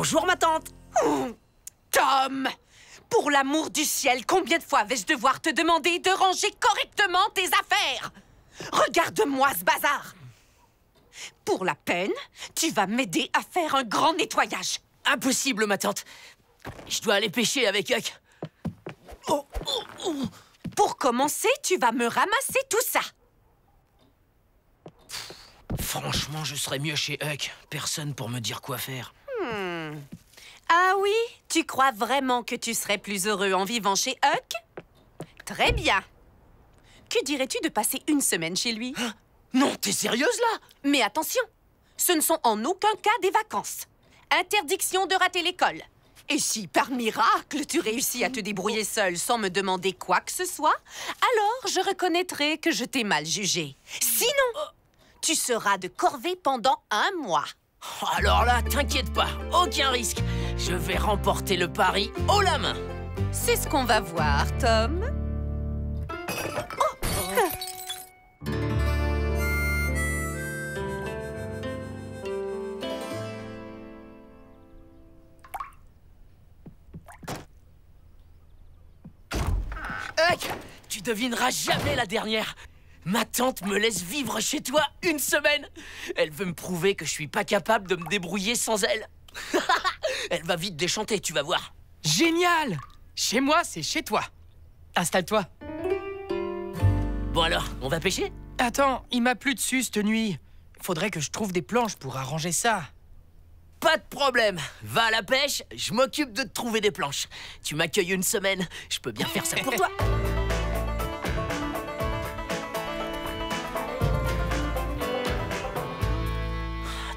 Bonjour, ma tante. Tom! Pour l'amour du ciel, combien de fois vais-je devoir te demander de ranger correctement tes affaires? Regarde-moi ce bazar! Pour la peine, tu vas m'aider à faire un grand nettoyage. Impossible, ma tante. Je dois aller pêcher avec Huck. Pour commencer, tu vas me ramasser tout ça. Franchement, je serais mieux chez Huck. Personne pour me dire quoi faire. Ah oui? Tu crois vraiment que tu serais plus heureux en vivant chez Huck? Très bien. Que dirais-tu de passer une semaine chez lui? Hein? Non, t'es sérieuse, là? Mais attention, ce ne sont en aucun cas des vacances. Interdiction de rater l'école. Et si, par miracle, tu réussis à te débrouiller seule sans me demander quoi que ce soit, alors je reconnaîtrai que je t'ai mal jugé. Sinon, tu seras de corvée pendant 1 mois. Alors là, t'inquiète pas, aucun risque. Je vais remporter le pari haut la main. C'est ce qu'on va voir, Tom. Huck, tu devineras jamais la dernière. Ma tante me laisse vivre chez toi 1 semaine. Elle veut me prouver que je suis pas capable de me débrouiller sans elle. Elle va vite déchanter, tu vas voir. Génial! Chez moi, c'est chez toi. Installe-toi. Bon alors, on va pêcher? Attends, il m'a plu dessus cette nuit. Faudrait que je trouve des planches pour arranger ça. Pas de problème. Va à la pêche, je m'occupe de te trouver des planches. Tu m'accueilles 1 semaine, je peux bien faire ça pour toi.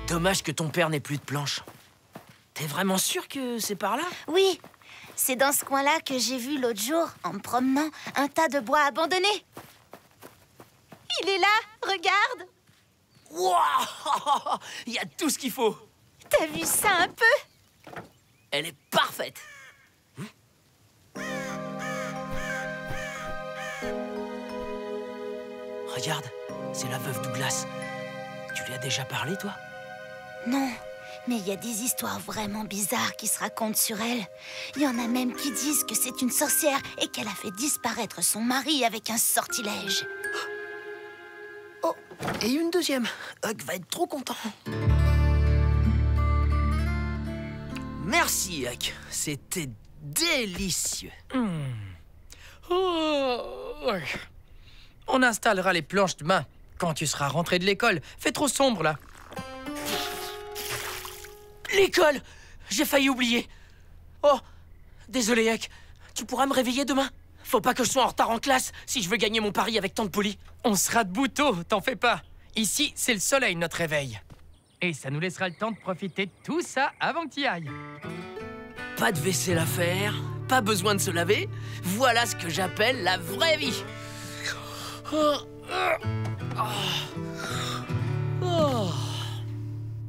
Dommage que ton père n'ait plus de planches. T'es vraiment sûr que c'est par là? Oui, c'est dans ce coin-là que j'ai vu l'autre jour, en me promenant, un tas de bois abandonné. Il est là, regarde. Wouah! Il y a tout ce qu'il faut. T'as vu ça un peu? Elle est parfaite. Regarde, c'est la veuve Douglas. Tu lui as déjà parlé, toi? Non, mais il y a des histoires vraiment bizarres qui se racontent sur elle. Il y en a même qui disent que c'est une sorcière et qu'elle a fait disparaître son mari avec un sortilège. Oh, et une deuxième. Huck va être trop content. Merci, Huck. C'était délicieux. Oh. On installera les planches demain, quand tu seras rentré de l'école. Fait trop sombre, là. L'école! J'ai failli oublier. Oh, désolé, Huck. Tu pourras me réveiller demain? Faut pas que je sois en retard en classe si je veux gagner mon pari avec tante Polly. On sera debout tôt, t'en fais pas. Ici, c'est le soleil, notre réveil. Et ça nous laissera le temps de profiter de tout ça avant que t'y ailles. Pas de vaisselle à faire, pas besoin de se laver. Voilà ce que j'appelle la vraie vie.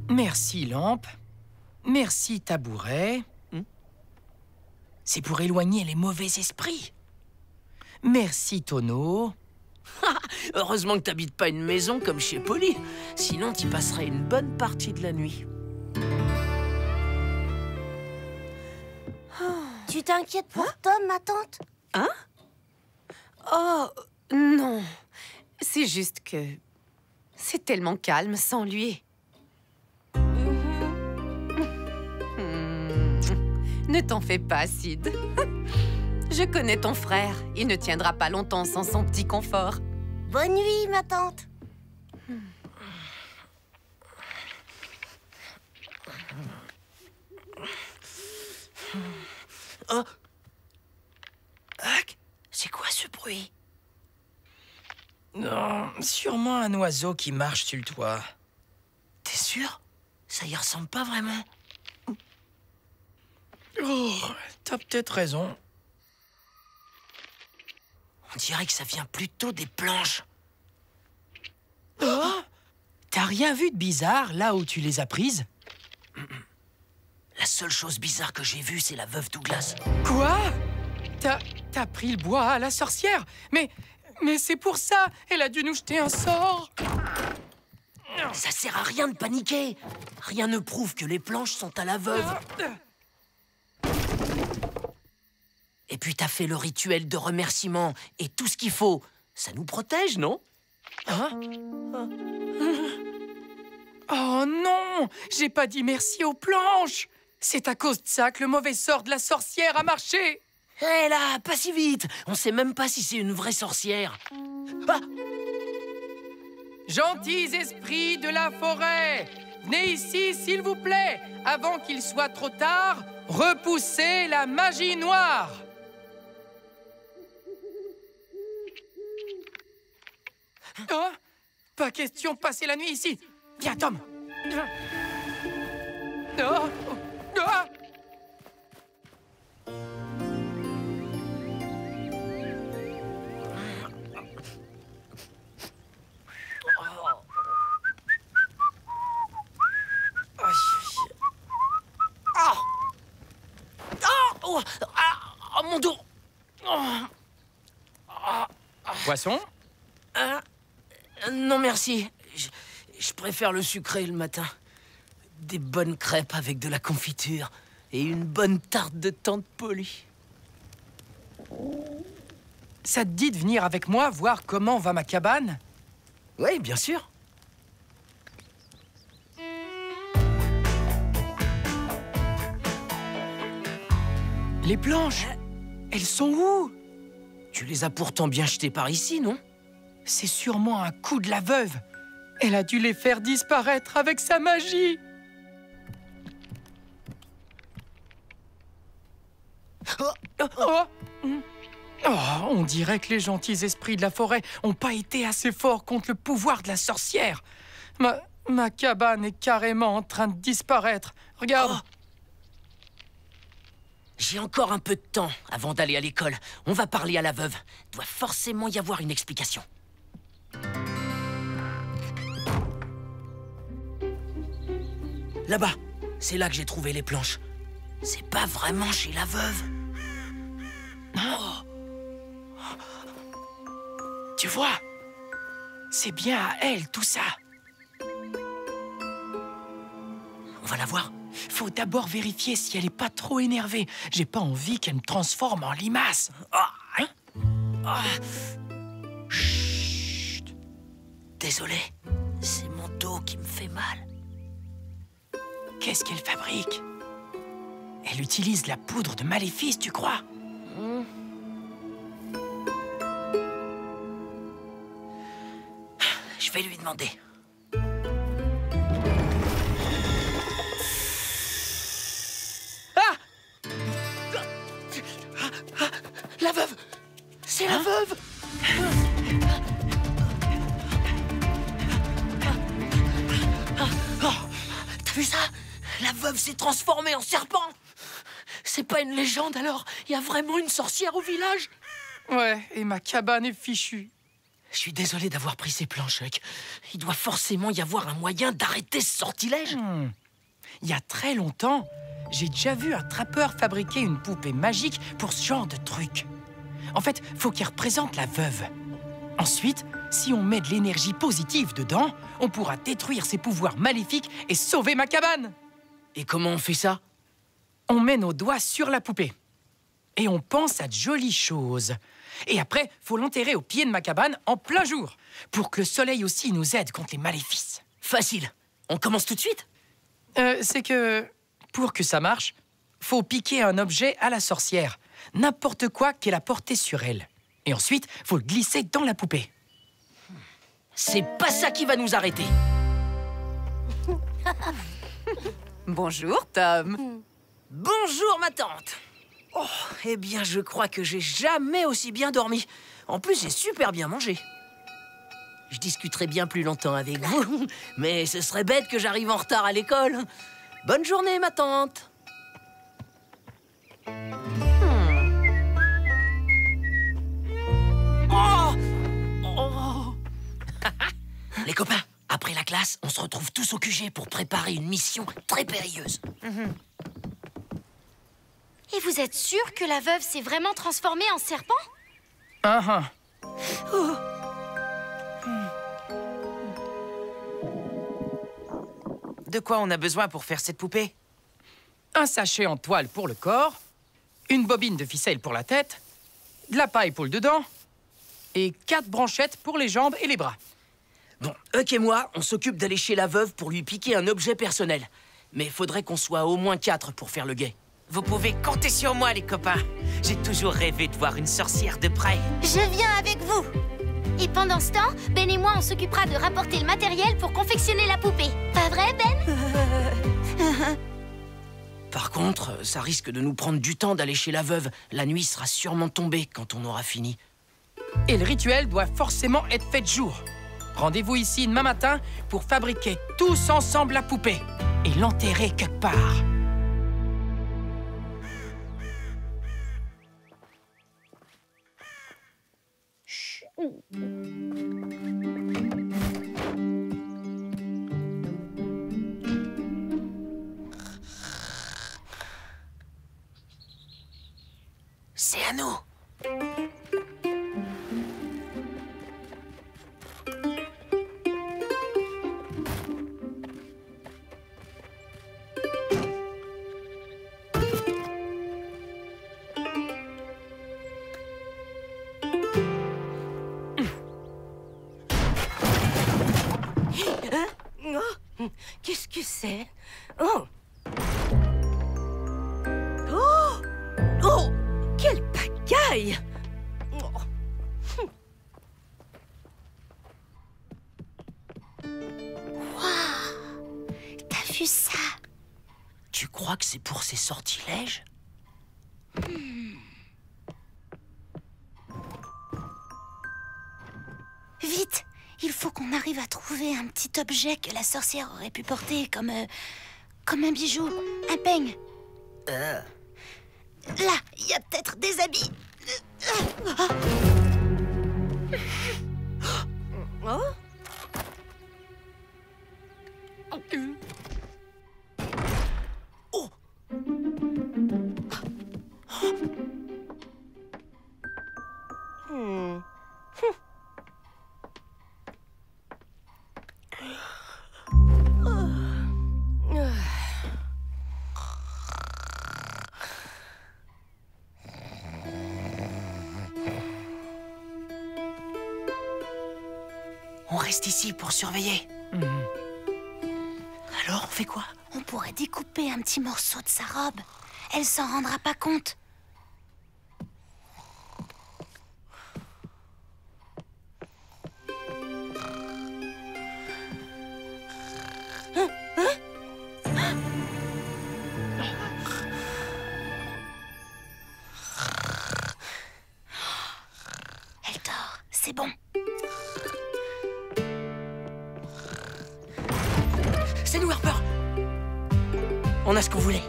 Merci, lampe. Merci, tabouret. C'est pour éloigner les mauvais esprits. Merci, tonneau. Heureusement que t'habites pas une maison comme chez Polly. Sinon, t'y passerais une bonne partie de la nuit. Tu t'inquiètes pour Tom, ma tante? Hein? Oh, non. C'est juste que c'est tellement calme sans lui. Ne t'en fais pas, Sid. Je connais ton frère. Il ne tiendra pas longtemps sans son petit confort. Bonne nuit, ma tante. Oh! Huck, c'est quoi ce bruit? Non, sûrement un oiseau qui marche sur le toit. T'es sûr? Ça y ressemble pas vraiment. Oh, t'as peut-être raison. On dirait que ça vient plutôt des planches. Oh! T'as rien vu de bizarre là où tu les as prises? La seule chose bizarre que j'ai vue, c'est la veuve Douglas. Quoi? T'as pris le bois à la sorcière? Mais c'est pour ça! Elle a dû nous jeter un sort! Ça sert à rien de paniquer. Rien ne prouve que les planches sont à la veuve. Et puis t'as fait le rituel de remerciement et tout ce qu'il faut. Ça nous protège, non? Oh non! J'ai pas dit merci aux planches! C'est à cause de ça que le mauvais sort de la sorcière a marché! Hé là, pas si vite! On sait même pas si c'est une vraie sorcière. Ah! Gentils esprits de la forêt, venez ici, s'il vous plaît, avant qu'il soit trop tard, repoussez la magie noire! Oh, pas question de passer la nuit ici. Viens, Tom. Oh, oh. Oh, mon dos. Poisson? Non, merci. Je préfère le sucré le matin. Des bonnes crêpes avec de la confiture et une bonne tarte de tante Polly. Ça te dit de venir avec moi voir comment va ma cabane? Oui, bien sûr. Les planches, elles sont où? Tu les as pourtant bien jetées par ici, non? C'est sûrement un coup de la veuve. Elle a dû les faire disparaître avec sa magie. Oh, on dirait que les gentils esprits de la forêt n'ont pas été assez forts contre le pouvoir de la sorcière. Ma cabane est carrément en train de disparaître. Regarde. Oh. J'ai encore un peu de temps avant d'aller à l'école. On va parler à la veuve. Doit forcément y avoir une explication. Là-bas, c'est là que j'ai trouvé les planches. C'est pas vraiment chez la veuve. Oh. Tu vois, c'est bien à elle tout ça. On va la voir. Faut d'abord vérifier si elle est pas trop énervée. J'ai pas envie qu'elle me transforme en limace. Chut. Désolé, c'est mon dos qui me fait mal. Qu'est-ce qu'elle fabrique? Elle utilise de la poudre de maléfice, tu crois? Je vais lui demander. La veuve! C'est la veuve! T'as vu ça? La veuve s'est transformée en serpent! C'est pas une légende alors? Il y a vraiment une sorcière au village? Ouais, et ma cabane est fichue. Je suis désolé d'avoir pris ces planches, Huck. Il doit forcément y avoir un moyen d'arrêter ce sortilège. Il y a très longtemps, j'ai déjà vu un trappeur fabriquer une poupée magique pour ce genre de truc. En fait, faut qu'elle représente la veuve. Ensuite, si on met de l'énergie positive dedans, on pourra détruire ses pouvoirs maléfiques et sauver ma cabane. Et comment on fait ça? On met nos doigts sur la poupée. Et on pense à de jolies choses. Et après, faut l'enterrer au pied de ma cabane en plein jour, pour que le soleil aussi nous aide contre les maléfices. Facile. On commence tout de suite? C'est que, pour que ça marche, faut piquer un objet à la sorcière. N'importe quoi qu'elle a porté sur elle. Et ensuite, faut le glisser dans la poupée. C'est pas ça qui va nous arrêter. Bonjour, Tom. Bonjour, ma tante. Oh, eh bien, je crois que j'ai jamais aussi bien dormi. En plus, j'ai super bien mangé. Je discuterai bien plus longtemps avec vous, mais ce serait bête que j'arrive en retard à l'école. Bonne journée, ma tante. Les copains, après la classe, on se retrouve tous au QG pour préparer une mission très périlleuse. Et vous êtes sûr que la veuve s'est vraiment transformée en serpent? de quoi on a besoin pour faire cette poupée? Un sachet en toile pour le corps, une bobine de ficelle pour la tête, de la paille pour le dedans, et 4 branchettes pour les jambes et les bras. Bon, Huck et moi, on s'occupe d'aller chez la veuve pour lui piquer un objet personnel. Mais faudrait qu'on soit au moins 4 pour faire le guet. Vous pouvez compter sur moi, les copains. J'ai toujours rêvé de voir une sorcière de près. Je viens avec vous. Et pendant ce temps, Ben et moi, on s'occupera de rapporter le matériel pour confectionner la poupée. Pas vrai, Ben? Par contre, ça risque de nous prendre du temps d'aller chez la veuve. La nuit sera sûrement tombée quand on aura fini. Et le rituel doit forcément être fait de jour. Rendez-vous ici demain matin pour fabriquer tous ensemble la poupée et l'enterrer quelque part. C'est à nous. Qu'est-ce que c'est? Oh! Oh! Oh! Quelle pagaille! Oh. Waouh! T'as vu ça? Tu crois que c'est pour ces sortilèges? Vite! Il faut qu'on arrive à trouver un petit objet que la sorcière aurait pu porter, comme un bijou, un peigne. Là, il y a peut-être des habits. Oh? Oh! On reste ici pour surveiller. Alors, on fait quoi? On pourrait découper un petit morceau de sa robe. Elle s'en rendra pas compte. Elle dort, c'est bon. C'est nous, Harper! On a ce qu'on voulait.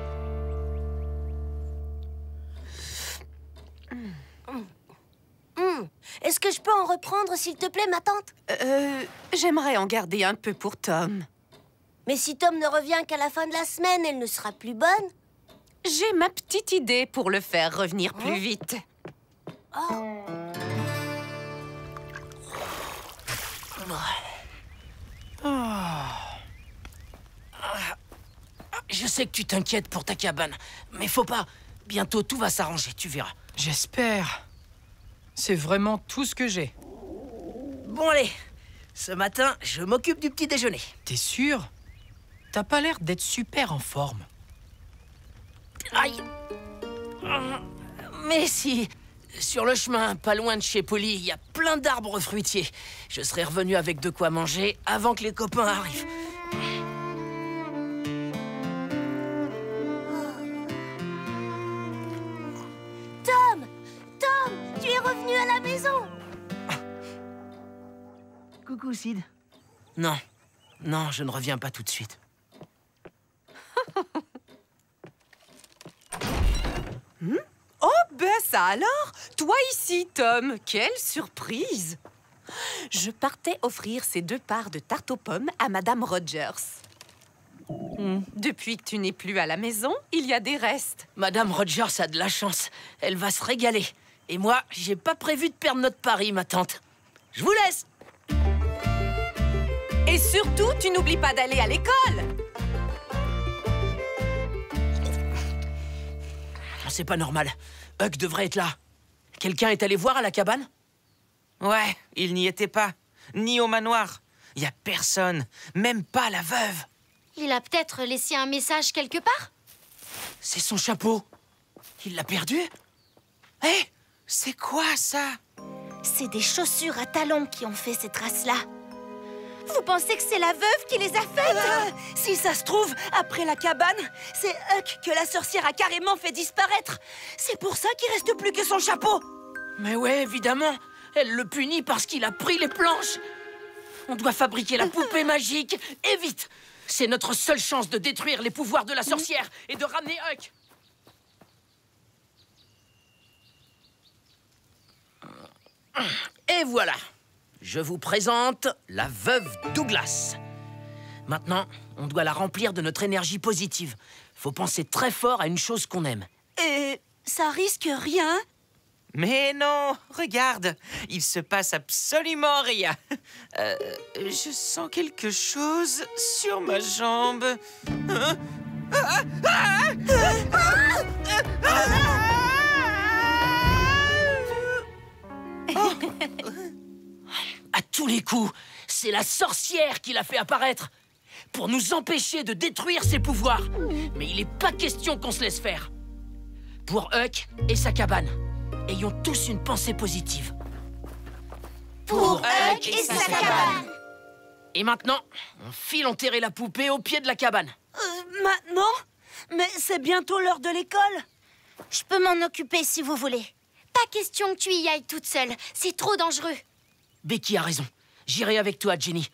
Est-ce que je peux en reprendre, s'il te plaît, ma tante? J'aimerais en garder un peu pour Tom. Mais si Tom ne revient qu'à la fin de la semaine, elle ne sera plus bonne. J'ai ma petite idée pour le faire revenir plus vite. Je sais que tu t'inquiètes pour ta cabane, mais faut pas. Bientôt, tout va s'arranger, tu verras. J'espère. C'est vraiment tout ce que j'ai. Bon, allez. Ce matin, je m'occupe du petit déjeuner. T'es sûr? T'as pas l'air d'être super en forme. Aïe! Mais si, sur le chemin, pas loin de chez Polly, il y a plein d'arbres fruitiers. Je serai revenu avec de quoi manger avant que les copains arrivent. Tom, tu es revenu à la maison. Coucou, Sid. Non, non, je ne reviens pas tout de suite. Oh, ben ça alors! Toi ici, Tom! Quelle surprise! Je partais offrir ces 2 parts de tarte aux pommes à Madame Rogers. Depuis que tu n'es plus à la maison, il y a des restes. Madame Rogers a de la chance. Elle va se régaler. Et moi, j'ai pas prévu de perdre notre pari, ma tante. Je vous laisse! Et surtout, tu n'oublies pas d'aller à l'école! c'est pas normal. Huck devrait être là. Quelqu'un est allé voir à la cabane? Ouais, il n'y était pas. Ni au manoir. Il y a personne. Même pas la veuve. Il a peut-être laissé un message quelque part? C'est son chapeau. Il l'a perdu? Hé, c'est quoi ça? C'est des chaussures à talons qui ont fait ces traces-là. Vous pensez que c'est la veuve qui les a faites? Si ça se trouve, après la cabane, c'est Huck que la sorcière a carrément fait disparaître. C'est pour ça qu'il reste plus que son chapeau. Mais ouais, évidemment. Elle le punit parce qu'il a pris les planches. On doit fabriquer la poupée magique, et vite. C'est notre seule chance de détruire les pouvoirs de la sorcière et de ramener Huck. Et voilà. Je vous présente la veuve Douglas. Maintenant, on doit la remplir de notre énergie positive. Faut penser très fort à une chose qu'on aime. Et ça risque rien? Mais non, regarde, il se passe absolument rien. Je sens quelque chose sur ma jambe. Hein? À tous les coups, c'est la sorcière qui l'a fait apparaître pour nous empêcher de détruire ses pouvoirs. Mais il n'est pas question qu'on se laisse faire. Pour Huck et sa cabane, ayons tous une pensée positive. Pour Huck et sa cabane. Et maintenant, on file enterrer la poupée au pied de la cabane. Maintenant? Mais c'est bientôt l'heure de l'école. Je peux m'en occuper si vous voulez. Pas question que tu y ailles toute seule. C'est trop dangereux. Becky a raison. J'irai avec toi, Jenny.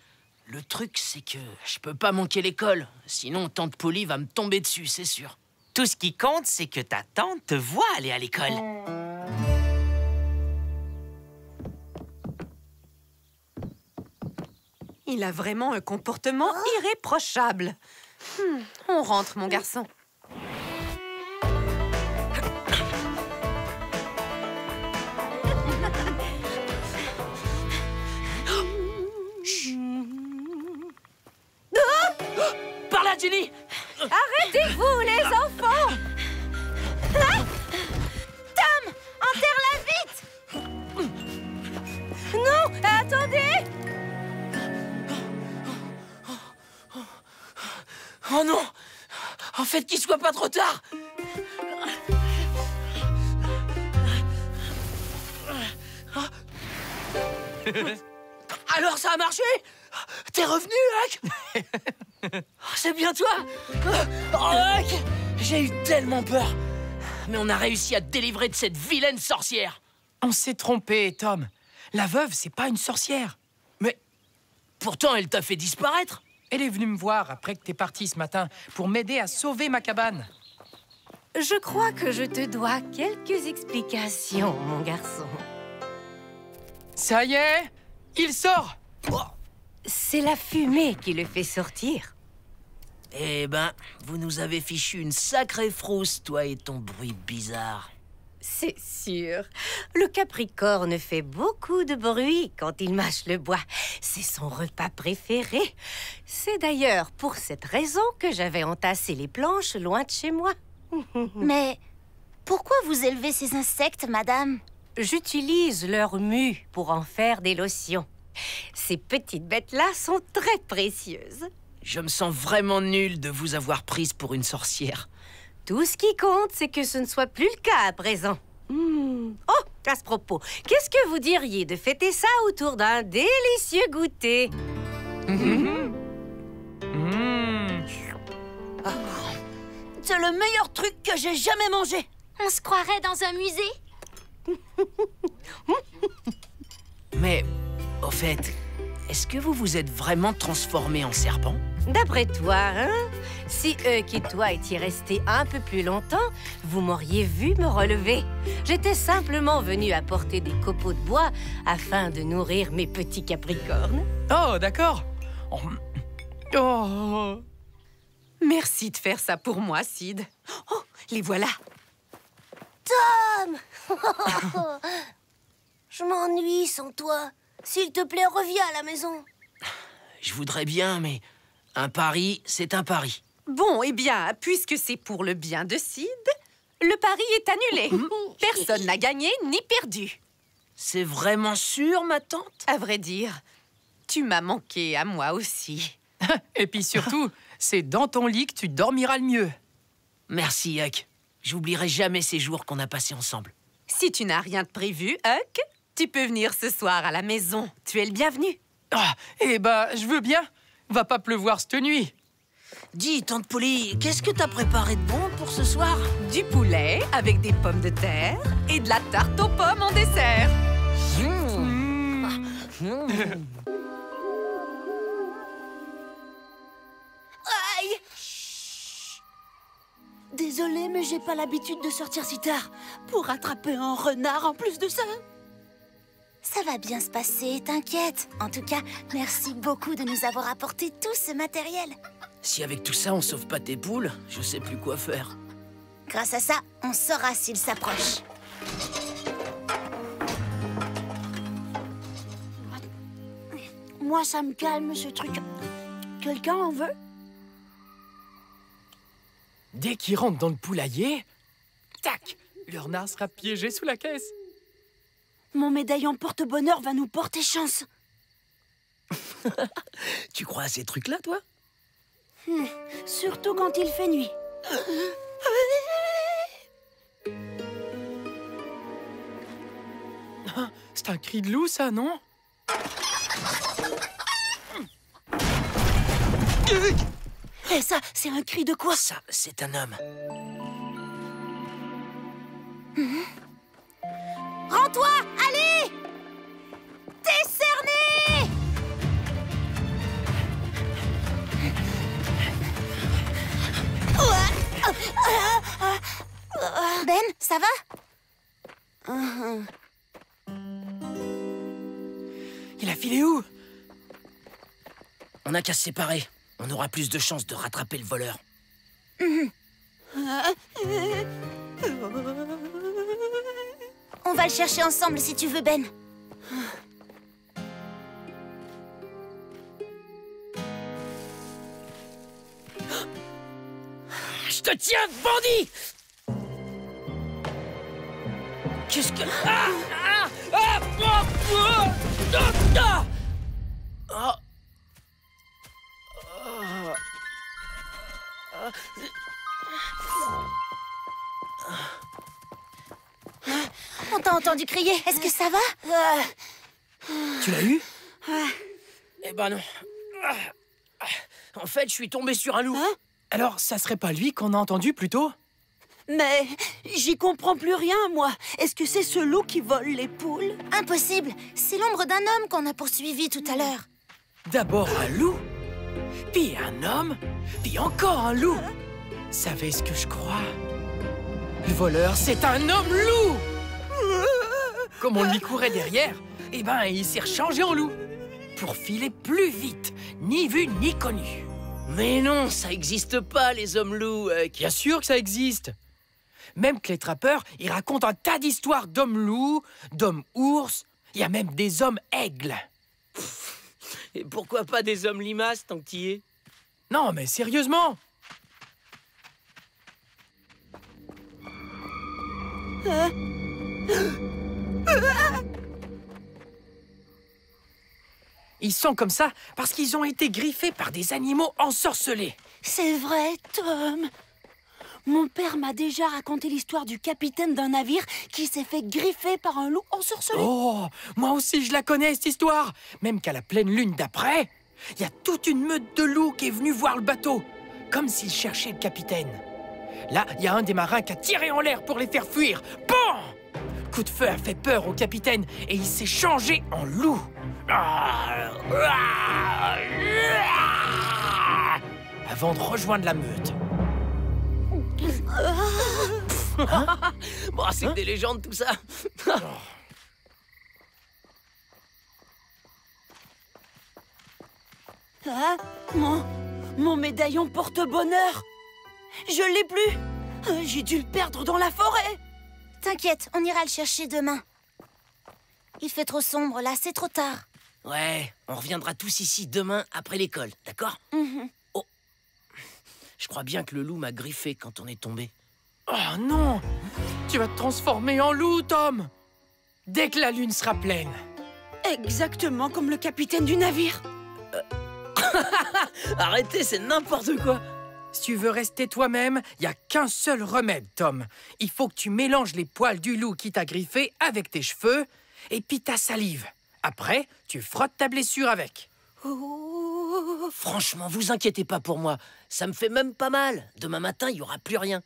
Le truc, c'est que je peux pas manquer l'école. Sinon, tante Polly va me tomber dessus, c'est sûr. Tout ce qui compte, c'est que ta tante te voit aller à l'école. Il a vraiment un comportement irréprochable. On rentre, mon garçon. Par là, Jenny! Arrêtez-vous, les enfants! Tom, enterre-la vite! Non, attendez! Oh non! En fait, qu'il soit pas trop tard! Alors, ça a marché? T'es revenu, Huck? C'est bien toi? Oh, Huck! J'ai eu tellement peur! Mais on a réussi à te délivrer de cette vilaine sorcière! On s'est trompé, Tom. La veuve, c'est pas une sorcière. Mais pourtant, elle t'a fait disparaître! Elle est venue me voir après que t'es parti ce matin pour m'aider à sauver ma cabane. Je crois que je te dois quelques explications, mon garçon. Ça y est, il sort! C'est la fumée qui le fait sortir. Eh ben, vous nous avez fichu une sacrée frousse, toi et ton bruit bizarre. C'est sûr. Le Capricorne fait beaucoup de bruit quand il mâche le bois. C'est son repas préféré. C'est d'ailleurs pour cette raison que j'avais entassé les planches loin de chez moi. Mais pourquoi vous élevez ces insectes, madame? J'utilise leur mue pour en faire des lotions. Ces petites bêtes-là sont très précieuses. Je me sens vraiment nul de vous avoir prise pour une sorcière. Tout ce qui compte, c'est que ce ne soit plus le cas à présent. Oh, à ce propos, qu'est-ce que vous diriez de fêter ça autour d'un délicieux goûter? C'est le meilleur truc que j'ai jamais mangé. On se croirait dans un musée. Mais, au fait, est-ce que vous vous êtes vraiment transformé en serpent? D'après toi, hein? Si Huck et toi étiez restés un peu plus longtemps, vous m'auriez vu me relever. J'étais simplement venue apporter des copeaux de bois afin de nourrir mes petits capricornes. Oh, d'accord. Oh. Merci de faire ça pour moi, Sid. Oh, les voilà. Tom! Je m'ennuie sans toi. S'il te plaît, reviens à la maison. Je voudrais bien, mais un pari, c'est un pari. Bon, eh bien, puisque c'est pour le bien de Sid, Le pari est annulé. Personne n'a gagné ni perdu. C'est vraiment sûr, ma tante? À vrai dire, tu m'as manqué à moi aussi. Et puis surtout, c'est dans ton lit que tu dormiras le mieux. Merci, Huck. J'oublierai jamais ces jours qu'on a passés ensemble. Si tu n'as rien de prévu, Huck, tu peux venir ce soir à la maison. Tu es le bienvenu. Ah, eh ben, je veux bien. Va pas pleuvoir cette nuit. Dis, tante Polly, qu'est-ce que t'as préparé de bon pour ce soir? Du poulet avec des pommes de terre et de la tarte aux pommes en dessert. Aïe! Désolée, mais j'ai pas l'habitude de sortir si tard. Pour attraper un renard en plus de ça. Ça va bien se passer, t'inquiète. En tout cas, merci beaucoup de nous avoir apporté tout ce matériel. Si avec tout ça on sauve pas tes poules, je sais plus quoi faire. Grâce à ça, on saura s'ils s'approchent. Moi, ça me calme, ce truc. Quelqu'un en veut? Dès qu'il rentre dans le poulailler, tac, le renard sera piégé sous la caisse. Mon médaillon porte-bonheur va nous porter chance. Tu crois à ces trucs-là, toi? Surtout quand il fait nuit. C'est un cri de loup, ça, non? Et ça, c'est un cri de quoi? Ça, c'est un homme. Rends-toi! Allez! T'es cerné! Ben, ça va? Il a filé où? On n'a qu'à se séparer. On aura plus de chances de rattraper le voleur. On va le chercher ensemble si tu veux, Ben. Je te tiens, bandit! Qu'est-ce que... Ah! Ah! Ah! Ah! Ah! Ah! On t'a entendu crier. Est-ce que ça va? Tu l'as eu? Eh ben non. En fait, je suis tombé sur un loup. Alors, ça serait pas lui qu'on a entendu plus tôt? Mais j'y comprends plus rien, moi. Est-ce que c'est ce loup qui vole les poules? Impossible. C'est l'ombre d'un homme qu'on a poursuivi tout à l'heure. D'abord un loup, puis un homme, puis encore un loup. Savez ce que je crois? Le voleur, c'est un homme loup! Comme on lui courait derrière, eh ben, il s'est rechangé en loup. Pour filer plus vite, ni vu ni connu. Mais non, ça existe pas, les hommes loups. Bien sûr que ça existe. Même que les trappeurs, ils racontent un tas d'histoires d'hommes loups, d'hommes ours. Il y a même des hommes aigles. Et pourquoi pas des hommes limaces tant que t'y es? Non, mais sérieusement. Ils sont comme ça parce qu'ils ont été griffés par des animaux ensorcelés. C'est vrai, Tom. Mon père m'a déjà raconté l'histoire du capitaine d'un navire qui s'est fait griffer par un loup ensorcelé. Oh, moi aussi je la connais cette histoire. Même qu'à la pleine lune d'après, il y a toute une meute de loups qui est venue voir le bateau, comme s'ils cherchaient le capitaine. Là, il y a un des marins qui a tiré en l'air pour les faire fuir. Bon! Coup de feu a fait peur au capitaine et il s'est changé en loup. Avant de rejoindre la meute. Bon, c'est que des légendes, tout ça. Ah, mon médaillon porte-bonheur. Je l'ai plus. J'ai dû le perdre dans la forêt. T'inquiète, on ira le chercher demain. Il fait trop sombre là, c'est trop tard. Ouais, on reviendra tous ici demain après l'école, d'accord? Oh, je crois bien que le loup m'a griffé quand on est tombé. Oh non! Tu vas te transformer en loup, Tom! Dès que la lune sera pleine. Exactement comme le capitaine du navire. Arrêtez, c'est n'importe quoi. Si tu veux rester toi-même, il n'y a qu'un seul remède, Tom. Il faut que tu mélanges les poils du loup qui t'a griffé avec tes cheveux et puis ta salive. Après, tu frottes ta blessure avec. Franchement, vous inquiétez pas pour moi. Ça me fait même pas mal. Demain matin, il n'y aura plus rien.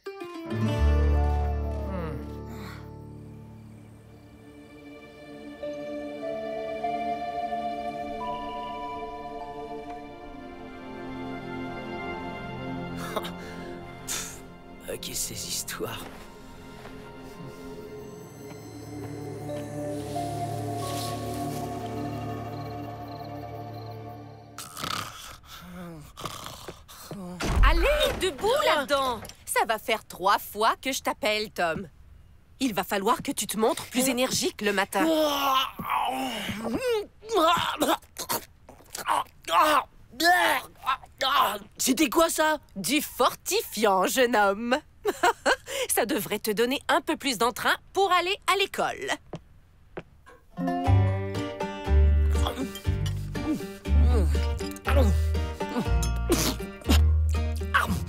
Ok, ces histoires. Allez, debout là-dedans! Ça va faire 3 fois que je t'appelle, Tom. Il va falloir que tu te montres plus énergique le matin. C'était quoi ça? Du fortifiant, jeune homme. Ça devrait te donner un peu plus d'entrain pour aller à l'école.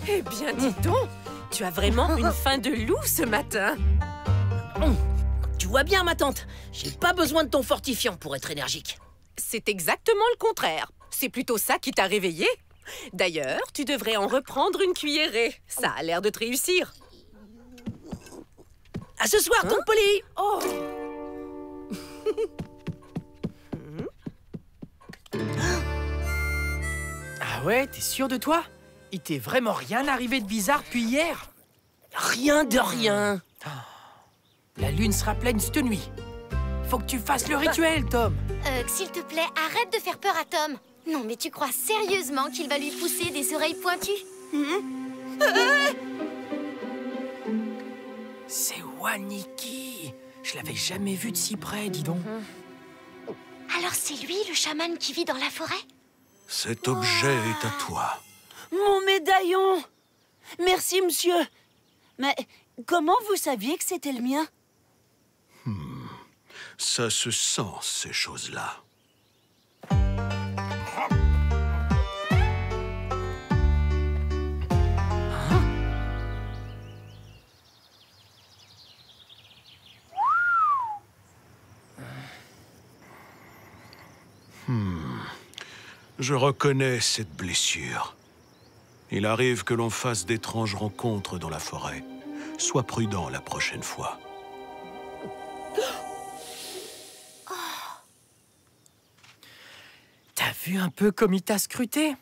Eh bien, dis donc, tu as vraiment une faim de loup ce matin. Tu vois bien, ma tante, j'ai pas besoin de ton fortifiant pour être énergique. C'est exactement le contraire. C'est plutôt ça qui t'a réveillé. D'ailleurs, tu devrais en reprendre une cuillerée. Ça a l'air de te réussir. À ce soir, tante Polly. Oh. Ah ouais, t'es sûr de toi? Il t'est vraiment rien arrivé de bizarre depuis hier? Rien de rien. La lune sera pleine cette nuit. Faut que tu fasses le rituel, Tom. S'il te plaît, arrête de faire peur à Tom. Non, mais tu crois sérieusement qu'il va lui pousser des oreilles pointues? C'est Waniki. Je l'avais jamais vu de si près, dis donc. Alors c'est lui, le chaman qui vit dans la forêt? Cet objet est à toi. Mon médaillon! Merci, monsieur. Mais comment vous saviez que c'était le mien? Ça se sent, ces choses-là. Je reconnais cette blessure. Il arrive que l'on fasse d'étranges rencontres dans la forêt. Sois prudent la prochaine fois. T'as vu un peu comme il t'a scruté?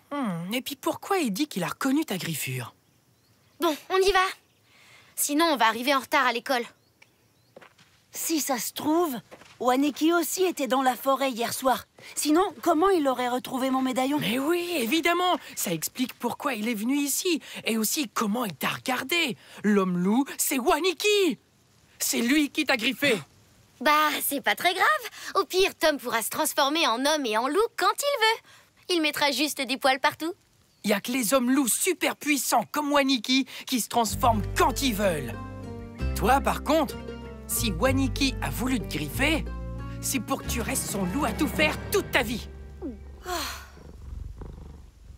Et puis pourquoi il dit qu'il a reconnu ta griffure? Bon, on y va. Sinon, on va arriver en retard à l'école. Si ça se trouve, Waniki aussi était dans la forêt hier soir. Sinon, comment il aurait retrouvé mon médaillon? Mais oui, évidemment. Ça explique pourquoi il est venu ici. Et aussi comment il t'a regardé. L'homme-loup, c'est Waniki. C'est lui qui t'a griffé. Bah, c'est pas très grave. Au pire, Tom pourra se transformer en homme et en loup quand il veut. Il mettra juste des poils partout. Il y a que les hommes-loups super puissants comme Waniki qui se transforment quand ils veulent. Toi, par contre, si Waniki a voulu te griffer, c'est pour que tu restes son loup à tout faire toute ta vie.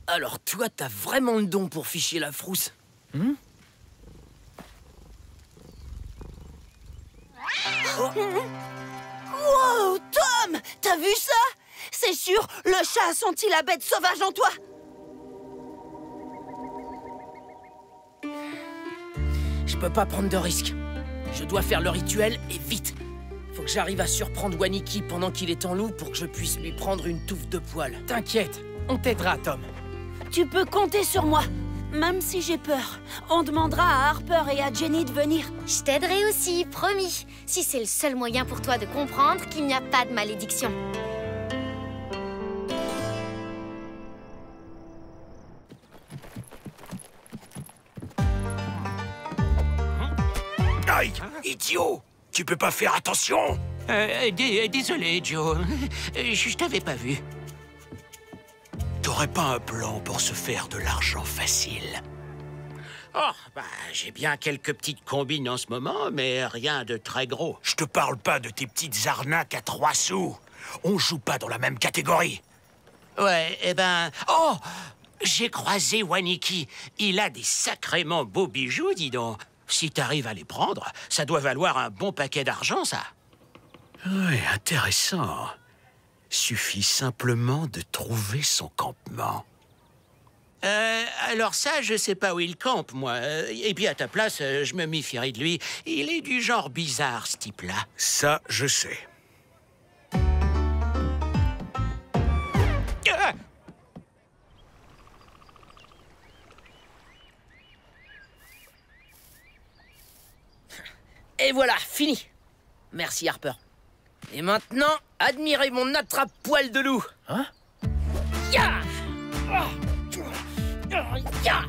Alors toi, t'as vraiment le don pour ficher la frousse. Wow, Tom! T'as vu ça? C'est sûr, le chat a senti la bête sauvage en toi! Je peux pas prendre de risques. Je dois faire le rituel et vite. Faut que j'arrive à surprendre Waniki pendant qu'il est en loup pour que je puisse lui prendre une touffe de poils. T'inquiète, on t'aidera, Tom. Tu peux compter sur moi, même si j'ai peur. On demandera à Harper et à Jenny de venir. Je t'aiderai aussi, promis. Si c'est le seul moyen pour toi de comprendre qu'il n'y a pas de malédiction. Aïe, idiot! Tu peux pas faire attention! Désolé, Joe. Je t'avais pas vu. T'aurais pas un plan pour se faire de l'argent facile? Oh, bah, j'ai bien quelques petites combines en ce moment, mais rien de très gros. Je te parle pas de tes petites arnaques à 3 sous. On joue pas dans la même catégorie. Ouais, eh ben... Oh! J'ai croisé Waniki. Il a des sacrément beaux bijoux, dis donc. Si t'arrives à les prendre, ça doit valoir un bon paquet d'argent, ça. Oui, intéressant. Suffit simplement de trouver son campement. Alors ça, je sais pas où il campe, moi. Et puis à ta place, je me méfierais de lui. Il est du genre bizarre, ce type-là. Ça, je sais. Et voilà, fini. Merci, Harper. Et maintenant, admirez mon attrape-poil de loup. Hein? Ya! Ya!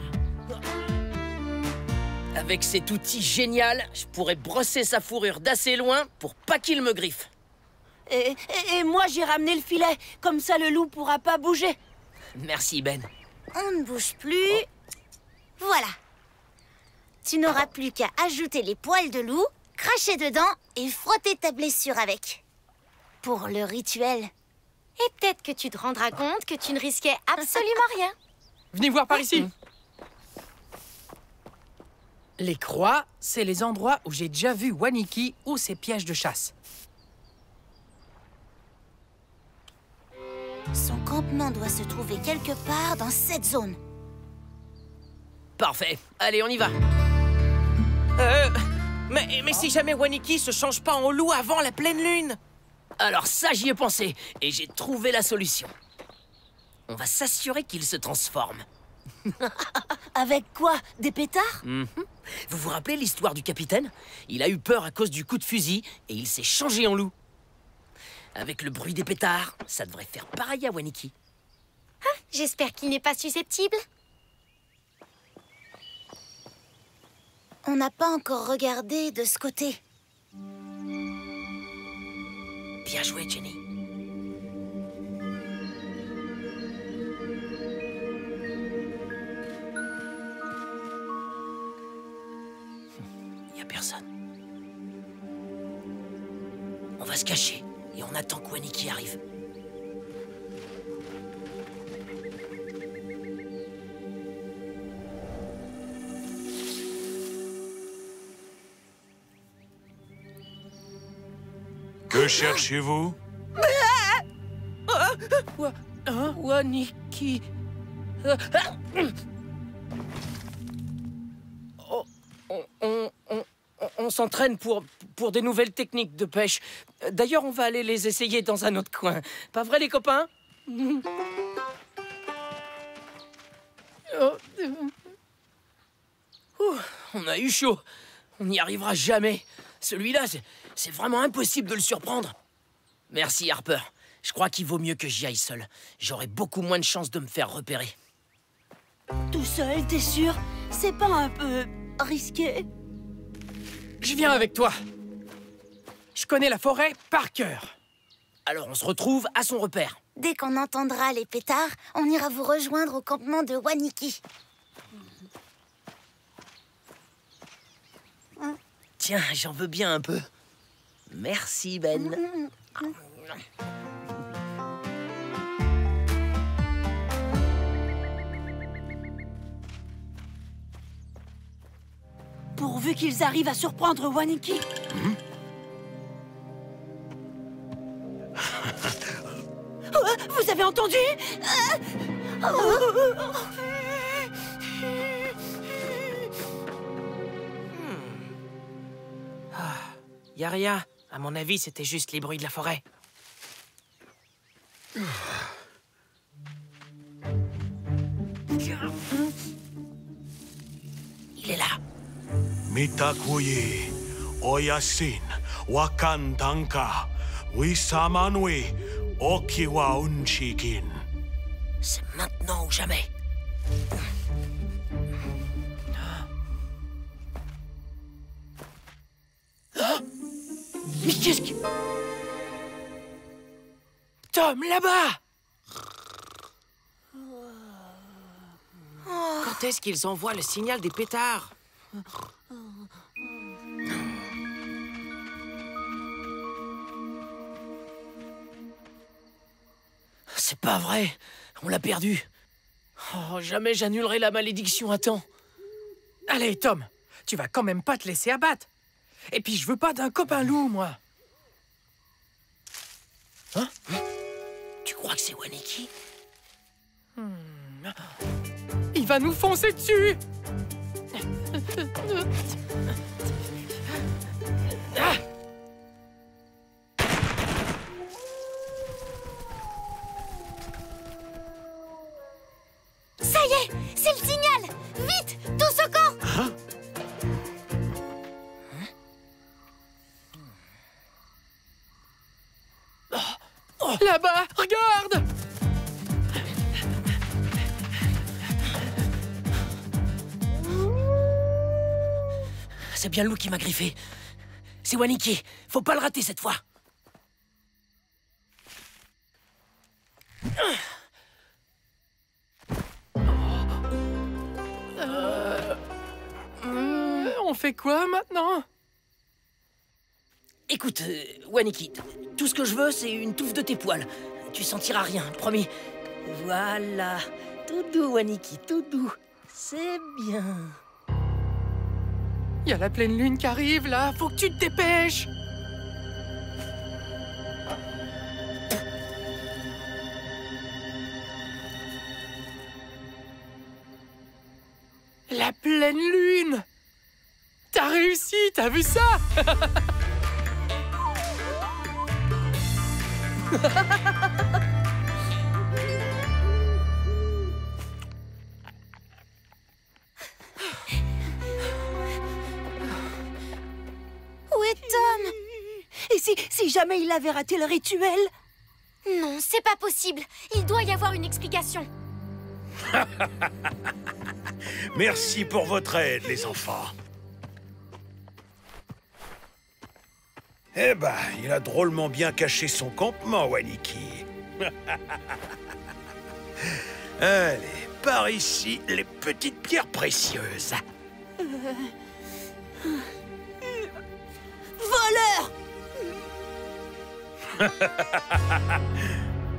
Avec cet outil génial, je pourrais brosser sa fourrure d'assez loin pour pas qu'il me griffe. Et moi, j'ai ramené le filet. Comme ça, le loup pourra pas bouger. Merci, Ben. On ne bouge plus. Voilà. Tu n'auras plus qu'à ajouter les poils de loup, cracher dedans et frotter ta blessure avec. Pour le rituel. Et peut-être que tu te rendras compte que tu ne risquais absolument rien. Venez voir par ici. Les croix, c'est les endroits où j'ai déjà vu Waniki ou ses pièges de chasse. Son campement doit se trouver quelque part dans cette zone. Parfait. Allez, on y va. Mais si jamais Waniki se change pas en loup avant la pleine lune? Alors ça, j'y ai pensé. Et j'ai trouvé la solution. On va s'assurer qu'il se transforme. Avec quoi? Des pétards? Vous vous rappelez l'histoire du capitaine? Il a eu peur à cause du coup de fusil et il s'est changé en loup. Avec le bruit des pétards, ça devrait faire pareil à Waniki. Ah, j'espère qu'il n'est pas susceptible. On n'a pas encore regardé de ce côté. Bien joué, Jenny. Il y a personne. On va se cacher et on attend que Waniki arrive. Que cherchez-vous? Waniki. On s'entraîne pour des nouvelles techniques de pêche. D'ailleurs, on va aller les essayer dans un autre coin. Pas vrai, les copains? On a eu chaud. On n'y arrivera jamais. Celui-là, c'est vraiment impossible de le surprendre. Merci, Harper. Je crois qu'il vaut mieux que j'y aille seul. J'aurai beaucoup moins de chances de me faire repérer. Tout seul, t'es sûr? C'est pas un peu risqué? Je viens avec toi. Je connais la forêt par cœur. Alors on se retrouve à son repère. Dès qu'on entendra les pétards, on ira vous rejoindre au campement de Waniki. Tiens, j'en veux bien un peu. Merci, Ben. Pourvu qu'ils arrivent à surprendre Waniki. Vous avez entendu? Y a rien. À mon avis, c'était juste les bruits de la forêt. Il est là. Mitakuye, Oyasin, Wakantanka, Wisamanui, Okiwa Unchikin. C'est maintenant ou jamais. Mais qu'est-ce que... Tom, là-bas! Quand Quand est-ce qu'ils envoient le signal des pétards? C'est pas vrai. On l'a perdu. Oh, jamais j'annulerai la malédiction à temps. Allez, Tom, tu vas quand même pas te laisser abattre. Et puis, je veux pas d'un copain loup, moi. Hein? Tu crois que c'est Waniki? Il va nous foncer dessus. Ça y est, c'est le signal! Vite, tous au camp! Hein? Là-bas, regarde! C'est bien le loup qui m'a griffé. C'est Waniki. Faut pas le rater cette fois. On fait quoi maintenant? Écoute, Waniki, tout ce que je veux, c'est une touffe de tes poils. Tu sentiras rien, promis. Voilà. Tout doux, Waniki, tout doux. C'est bien. Il y a la pleine lune qui arrive, là. Faut que tu te dépêches. La pleine lune! T'as réussi, t'as vu ça? Où est Tom? Et si jamais il avait raté le rituel? Non, c'est pas possible. Il doit y avoir une explication. Merci pour votre aide, les enfants. Eh ben, il a drôlement bien caché son campement, Waniki. Allez, par ici, les petites pierres précieuses. Voleur!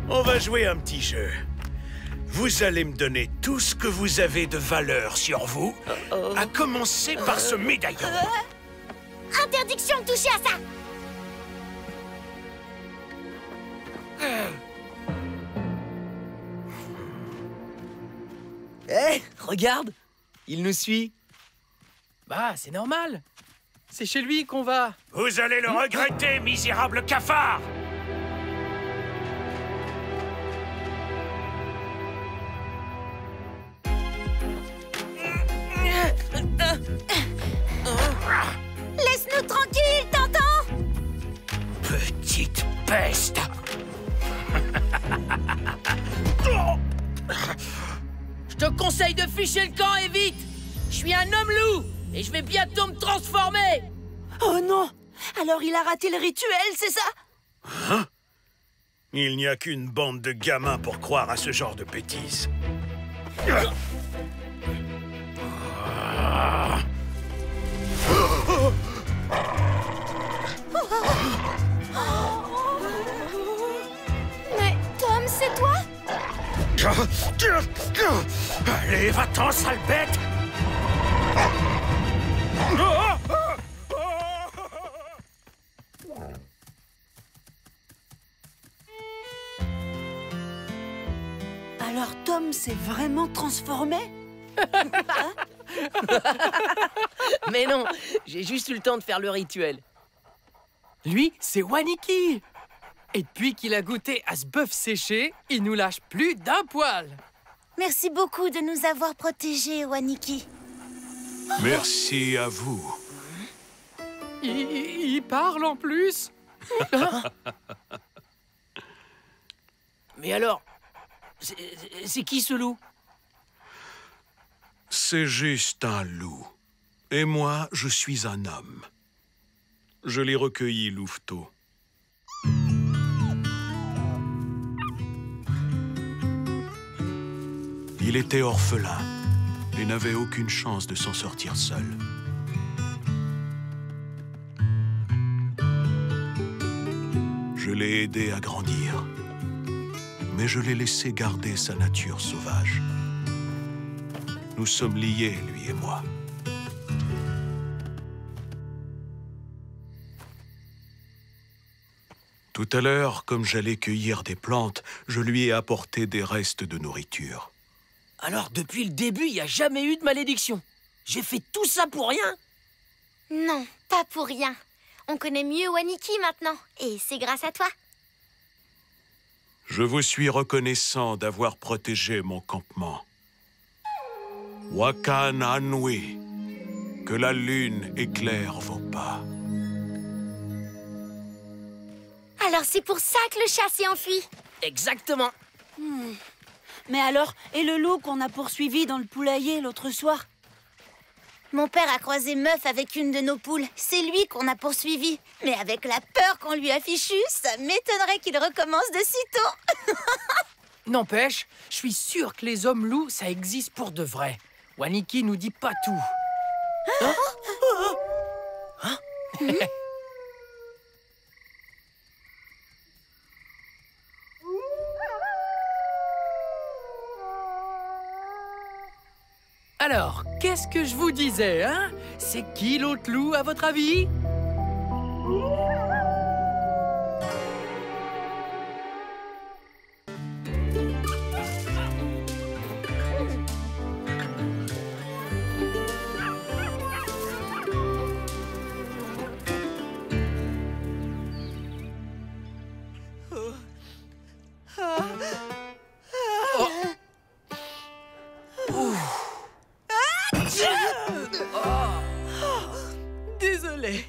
On va jouer un petit jeu. Vous allez me donner tout ce que vous avez de valeur sur vous, à commencer par ce médaillon. Interdiction de toucher à ça! Hé, regarde! Il nous suit. Bah, c'est normal. C'est chez lui qu'on va. Vous allez le regretter, misérable cafard! Laisse-nous tranquilles, t'entends? Petite peste! Je te conseille de ficher le camp et vite! Je suis un homme loup et je vais bientôt me transformer! Oh non! Alors il a raté le rituel, c'est ça? Hein? Il n'y a qu'une bande de gamins pour croire à ce genre de bêtises. Mais Tom, c'est toi? Allez, va-t'en, sale bête! Alors Tom s'est vraiment transformé? Mais non, j'ai juste eu le temps de faire le rituel. Lui, c'est Waniki. Et depuis qu'il a goûté à ce bœuf séché, il nous lâche plus d'un poil. Merci beaucoup de nous avoir protégés, Waniki. Merci à vous. Il parle en plus. Mais alors, c'est qui ce loup? C'est juste un loup. Et moi, je suis un homme. Je l'ai recueilli, Louveteau. Il était orphelin. et n'avait aucune chance de s'en sortir seul. Je l'ai aidé à grandir, mais je l'ai laissé garder sa nature sauvage. Nous sommes liés, lui et moi. Tout à l'heure, comme j'allais cueillir des plantes, je lui ai apporté des restes de nourriture. Alors, depuis le début, il n'y a jamais eu de malédiction. J'ai fait tout ça pour rien? Non, pas pour rien. On connaît mieux Waniki maintenant, et c'est grâce à toi. Je vous suis reconnaissant d'avoir protégé mon campement. Wakan Anui, que la lune éclaire vos pas. Alors c'est pour ça que le chat s'est enfui. Exactement. Mais alors, et le loup qu'on a poursuivi dans le poulailler l'autre soir? Mon père a croisé Meuf avec une de nos poules. C'est lui qu'on a poursuivi. Mais avec la peur qu'on lui a fichue, ça m'étonnerait qu'il recommence de sitôt. N'empêche, je suis sûr que les hommes loups, ça existe pour de vrai. Waniki nous dit pas tout. Alors, qu'est-ce que je vous disais, hein? C'est qui l'autre loup, à votre avis? Désolé.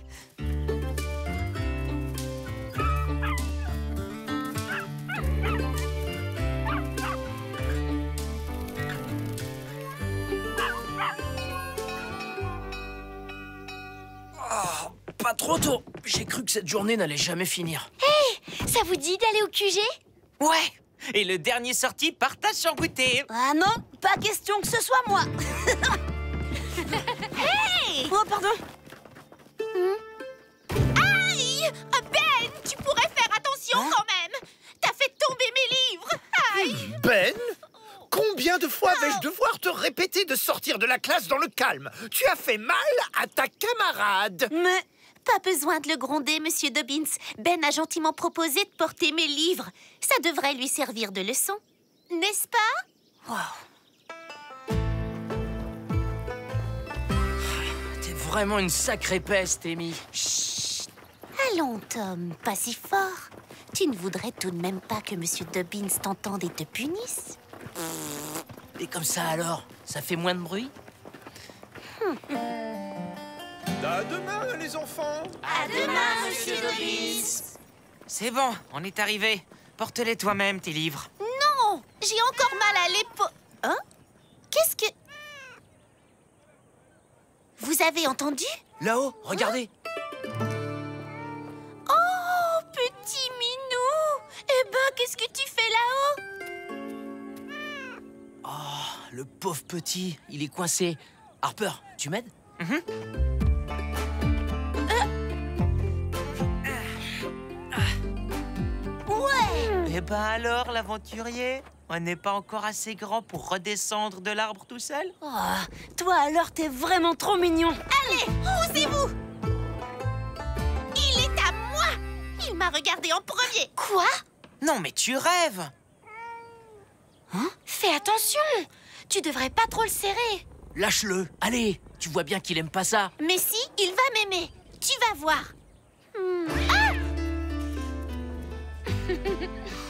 Pas trop tôt. J'ai cru que cette journée n'allait jamais finir. Hé, ça vous dit d'aller au QG? Ouais. Et le dernier sorti partage son goûter. Ah non, pas question que ce soit moi. Hey! Oh, pardon. Aïe! Ben, tu pourrais faire attention quand même! T'as fait tomber mes livres! Aïe! Ben, combien de fois vais-je devoir te répéter de sortir de la classe dans le calme? Tu as fait mal à ta camarade. Mais pas besoin de le gronder, Monsieur Dobbins. Ben a gentiment proposé de porter mes livres. Ça devrait lui servir de leçon, n'est-ce pas? T'es vraiment une sacrée peste, Amy. Chut! Allons, Tom, pas si fort. Tu ne voudrais tout de même pas que Monsieur Dobbins t'entende et te punisse? Et comme ça alors, ça fait moins de bruit? À demain, les enfants. À demain, Monsieur Dobbins. C'est bon, on est arrivé. Porte-les toi-même, tes livres. Non! J'ai encore mal à l'épaule. Hein? Qu'est-ce que... Vous avez entendu? Là-haut, regardez. Oh, petit minou! Eh ben, qu'est-ce que tu fais là-haut? Oh, le pauvre petit, il est coincé. Harper, tu m'aides? Ouais! Eh ben alors, l'aventurier, on n'est pas encore assez grand pour redescendre de l'arbre tout seul? Oh, toi alors, t'es vraiment trop mignon. Allez, osez-vous! Il est à moi! Il m'a regardé en premier. Quoi? Non, mais tu rêves! Fais attention! Tu devrais pas trop le serrer. Lâche-le, allez. Tu vois bien qu'il aime pas ça. Mais si, il va m'aimer. Tu vas voir.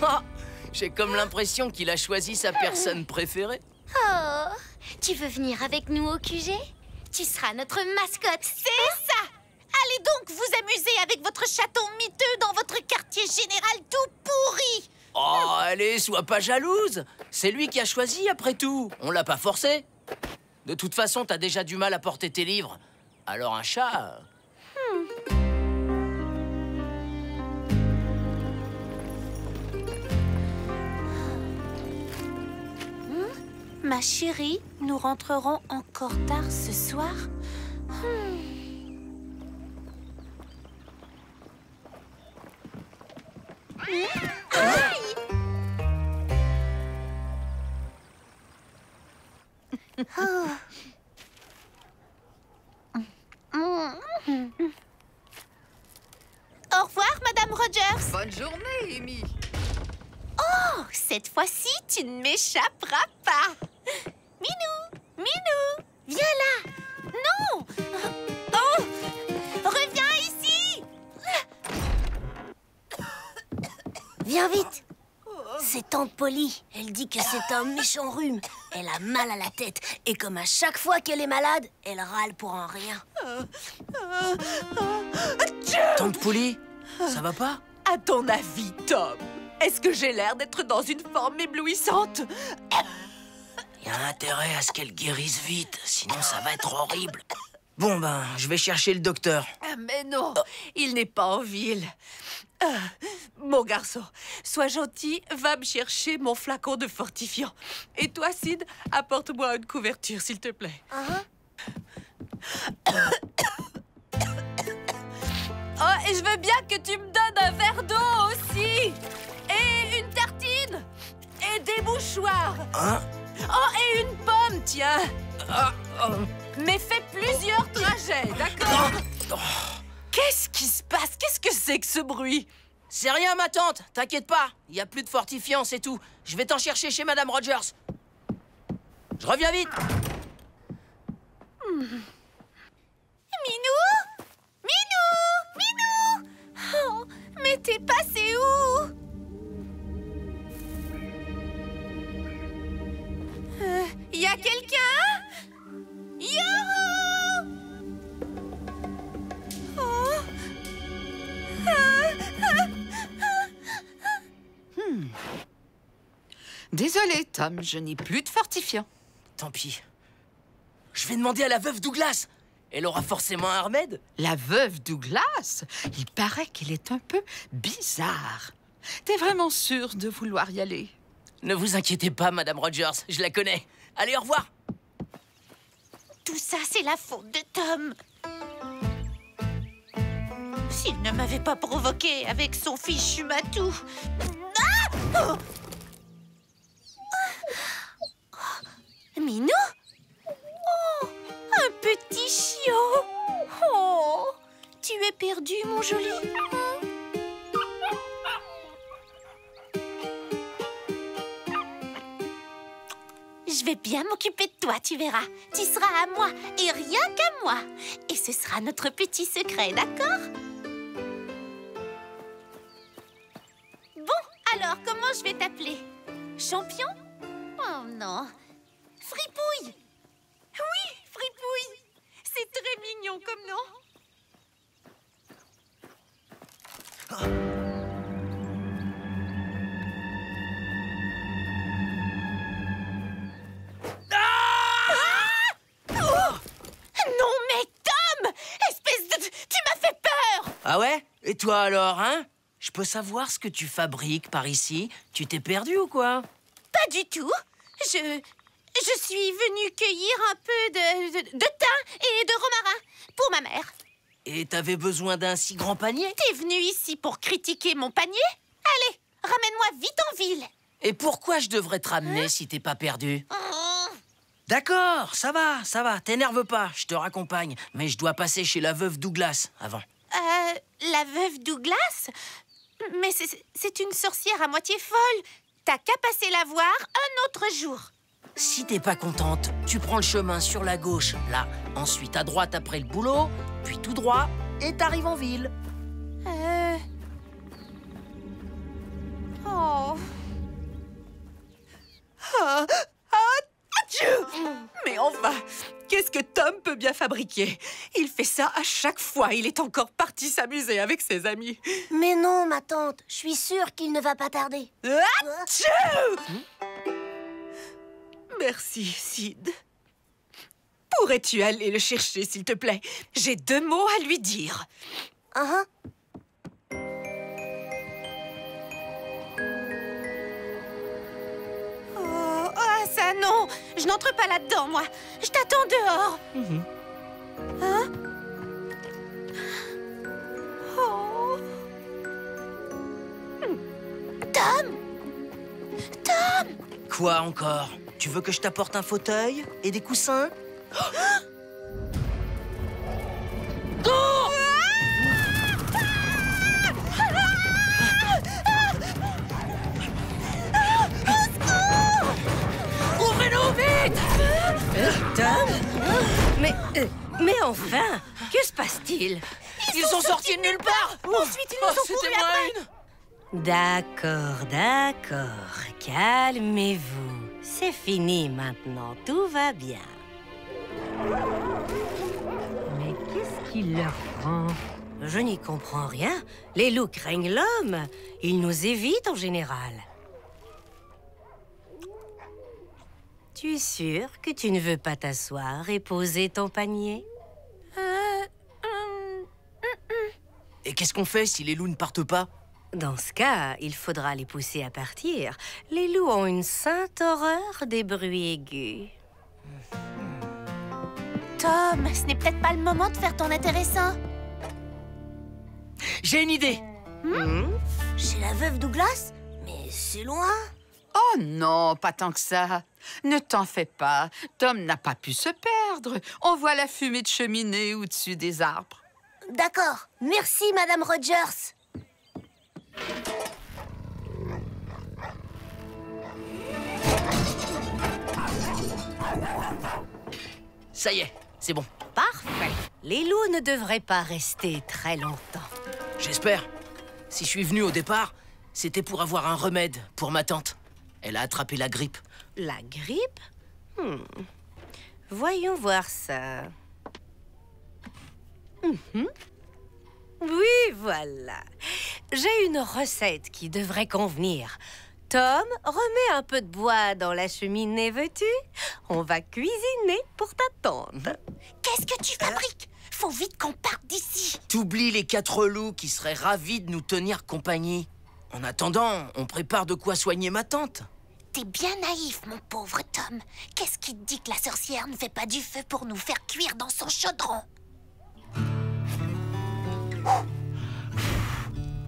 Ah, j'ai comme l'impression qu'il a choisi sa personne préférée. Oh, tu veux venir avec nous au QG? Tu seras notre mascotte. C'est ça! Allez donc vous amuser avec votre chaton miteux dans votre quartier général tout pourri! Oh, allez, sois pas jalouse. C'est lui qui a choisi, après tout. On l'a pas forcé. De toute façon, t'as déjà du mal à porter tes livres. Alors un chat... Ma chérie, nous rentrerons encore tard ce soir. Au revoir, Madame Rogers. Bonne journée, Amy. Oh, cette fois-ci, tu ne m'échapperas pas. Minou, Minou, viens là. Non. Oh, reviens ici. Viens vite. C'est Tante Polly. Elle dit que c'est un méchant rhume. Elle a mal à la tête. Et comme à chaque fois qu'elle est malade, elle râle pour un rien. Tante Polly, ça va pas? À ton avis, Tom, est-ce que j'ai l'air d'être dans une forme éblouissante? Il y a intérêt à ce qu'elle guérisse vite, sinon ça va être horrible. Bon ben, je vais chercher le docteur. Mais non, il n'est pas en ville. Mon garçon, sois gentil, va me chercher mon flacon de fortifiant. Et toi, Sid, apporte-moi une couverture, s'il te plaît. Oh, et je veux bien que tu me donnes un verre d'eau aussi. Et une tartine. Et des mouchoirs. Hein? Oh, et une pomme, tiens. Mais fais plusieurs trajets, d'accord? Qu'est-ce qui se passe? Qu'est-ce que c'est que ce bruit? C'est rien, ma tante, t'inquiète pas. Il n'y a plus de fortifiant, c'est tout. Je vais t'en chercher chez Madame Rogers. Je reviens vite. Minou, Minou, Minou. Oh, mais t'es passé où? Y a quelqu'un? Yo! Oh. Désolé, Tom, je n'ai plus de fortifiant. Tant pis. Je vais demander à la veuve Douglas. Elle aura forcément un remède. La veuve Douglas? Il paraît qu'elle est un peu bizarre. T'es vraiment sûre de vouloir y aller? Ne vous inquiétez pas, Madame Rogers, je la connais. Allez, au revoir. Tout ça, c'est la faute de Tom. S'il ne m'avait pas provoqué avec son fichu matou. Ah! Oh. Minou? Oh, un petit chiot. Oh, tu es perdu, mon joli. Je vais bien m'occuper de toi, tu verras. Tu seras à moi et rien qu'à moi. Et ce sera notre petit secret, d'accord? Bon, alors, comment je vais t'appeler? Champion? Oh non. Fripouille? Oui, Fripouille. C'est très mignon comme nom. Non mais Tom! Espèce de... Tu m'as fait peur! Ah ouais? Et toi alors, hein? Je peux savoir ce que tu fabriques par ici? Tu t'es perdu ou quoi? Pas du tout. Je suis venue cueillir un peu de thym et de romarin pour ma mère. Et t'avais besoin d'un si grand panier? T'es venu ici pour critiquer mon panier? Allez, ramène-moi vite en ville. Et pourquoi je devrais te ramener si t'es pas perdu? D'accord, ça va, t'énerve pas, je te raccompagne. Mais je dois passer chez la veuve Douglas avant. La veuve Douglas? Mais c'est une sorcière à moitié folle. T'as qu'à passer la voir un autre jour. Si t'es pas contente, tu prends le chemin sur la gauche, là. Ensuite à droite après le boulot, puis tout droit, et t'arrives en ville. Oh. Mais enfin, qu'est-ce que Tom peut bien fabriquer? Il fait ça à chaque fois. Il est encore parti s'amuser avec ses amis. Mais non, ma tante, je suis sûre qu'il ne va pas tarder. Merci, Sid. Pourrais-tu aller le chercher, s'il te plaît? J'ai 2 mots à lui dire. Oh, ça Ah non, je n'entre pas là-dedans, moi. Je t'attends dehors. Hein? Oh. Tom! Tom! Quoi encore? Tu veux que je t'apporte un fauteuil et des coussins? Ouvrez-nous vite! Tom? Mais enfin, que se passe-t-il? Ils sont sortis de nulle part! Ensuite, ils nous ont couru après. D'accord, d'accord. Calmez-vous. C'est fini maintenant. Tout va bien. Mais qu'est-ce qui leur prend? Je n'y comprends rien. Les loups craignent l'homme. Ils nous évitent en général. Tu es sûr que tu ne veux pas t'asseoir et poser ton panier? Et qu'est-ce qu'on fait si les loups ne partent pas? Dans ce cas, il faudra les pousser à partir. Les loups ont une sainte horreur des bruits aigus. Tom, ce n'est peut-être pas le moment de faire ton intéressant. J'ai une idée! Chez la veuve Douglas? Mais c'est loin. Oh non, pas tant que ça. Ne t'en fais pas. Tom n'a pas pu se perdre. On voit la fumée de cheminée au-dessus des arbres. D'accord. Merci, Madame Rogers. Ça y est, c'est bon. Parfait. Les loups ne devraient pas rester très longtemps. J'espère. Si je suis venu au départ, c'était pour avoir un remède pour ma tante. Elle a attrapé la grippe. La grippe? Voyons voir ça. Oui, voilà. J'ai une recette qui devrait convenir. Tom, remets un peu de bois dans la cheminée, veux-tu? On va cuisiner pour ta tante. Qu'est-ce que tu fabriques? Faut vite qu'on parte d'ici. T'oublies les 4 loups qui seraient ravis de nous tenir compagnie. En attendant, on prépare de quoi soigner ma tante. T'es bien naïf, mon pauvre Tom. Qu'est-ce qui te dit que la sorcière ne fait pas du feu pour nous faire cuire dans son chaudron?